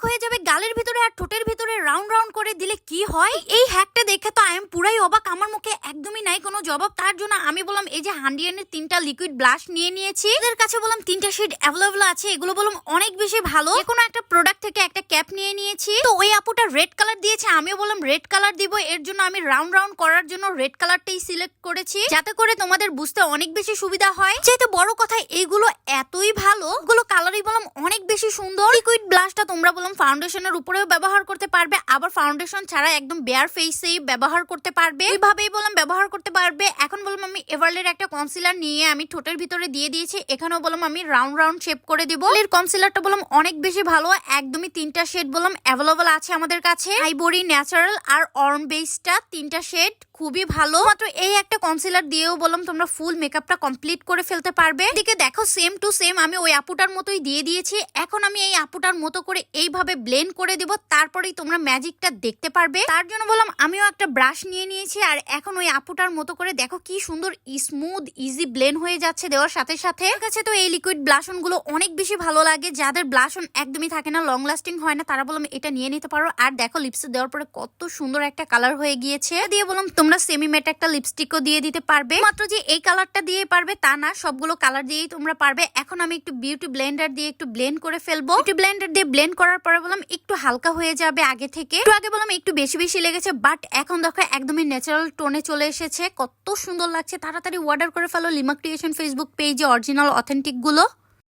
হয়ে যাবে গালের ভিতরে আর ঠোঁটের ভিতরে রাউন্ড রাউন্ড করে দিলে কি হয়। এই হ্যাকটা দেখে তো আই এম পুরাই অবাক, আমার মুখে একদমই নাই কোনো জবাব। তার জন্য আমি বললাম এই যে হান্ডিয়ানের 3টা লিকুইড ব্লাশ নিয়ে নিয়েছি। এদের কাছে বললাম 3টা শেড অ্যাভেলেবল আছে, এগুলো বললাম অনেক বেশি ভালো। কোনো একটা প্রোডাক্ট থেকে একটা ক্যাপ নিয়ে নিয়েছি। তো ওই আপুটা রেড কালার দিয়েছে, আমিও বললাম রেড কালার দিব। এর জন্য আমি রাউন্ড রাউন্ড করার জন্য রেড কালারটাই সিলেক্ট করেছি, যাতে করে তোমাদের বুঝতে অনেক বেশি সুবিধা হয়। চাইতে বড় কথা এইগুলো এতই ভালো, এগুলো কালারই বললাম অনেক বেশি সুন্দর। লিকুইড ব্লাশটা তোমরা বললাম ফাউন্ডেশনের উপরেও ব্যবহার করতে পারবে, আবার ফাউন্ডেশন ছাড়া একদম বেয়ার ফেসেই ব্যবহার করতে পারবে, এইভাবেই বললাম ব্যবহার করতে পারবে। এখন বললাম আমি এভারলের একটা কনসিলার নিয়ে আমি ঠোঁটের ভিতরে দিয়ে দিয়েছি, এখানেও বললাম আমি রাউন্ড রাউন্ড শেপ করে দিব। এর কনসিলারটা বললাম অনেক বেশি ভালো, একদমই 3টা শেড বললাম অ্যাভেলেবল আছে আমাদের কাছে। আইভরি, ন্যাচারাল আর অর্ম বেসটা 3টা শেড খুবই ভালো। মাত্র এই একটা কনসিলার দিয়েও বললাম তোমরা ফুল মেকআপটা কমপ্লিট করে ফেলতে পারবে। এদিকে দেখো সেম টু সেম আমি ওই আপুটার মতোই দিয়ে দিয়েছি। এখন আমি এই আপুটার মতো করে এইভাবে ব্লেন্ড করে দিব, তারপরেই তোমরা ম্যাজিকটা দেখতে পারবে। তার জন্য বললাম আমিও একটা ব্রাশ নিয়ে নিয়েছি, আর এখন ওই আপুটার মতো করে দেখো কি সুন্দর স্মুথ ইজি ব্লেন্ড হয়ে যাচ্ছে দেওয়ার সাথে সাথে। আমার কাছে তো এই লিকুইড ব্লাশন গুলো অনেক বেশি ভালো লাগে, যাদের ব্লাশন একদমই থাকে না, লং লাস্টিং হয় না, তারা বললাম এটা নিয়ে নিতে পারো। আর দেখো লিপস্টিক দেওয়ার পরে কত সুন্দর একটা কালার হয়ে গিয়েছে। দিয়ে বললাম তোমরা সেমি ম্যাট একটা লিপস্টিকও দিয়ে দিতে পারবে। মাত্র যে এই কালারটা দিয়ে পারবে তা না, সবগুলো কালার দিয়েই তোমরা পারবে। এখন আমি একটু বিউটি ব্লেন্ডার দিয়ে একটু ব্লেন্ড করে ফেলবো। বিউটি ব্লেন্ডার দিয়ে ব্লেন্ড করার পরে বললাম একটু হালকা হয়ে যাবে আগে থেকে। একটু আগে বললাম একটু বেশি বেশি লেগেছে, বাট এখন দেখো একদমই ন্যাচারাল টোনে চলে এসেছে, কত সুন্দর লাগছে। তাড়াতাড়ি অর্ডার করে ফেলো লিমা ক্রিয়েশন ফেসবুক পেজে অরিজিনাল অথেন্টিক গুলো।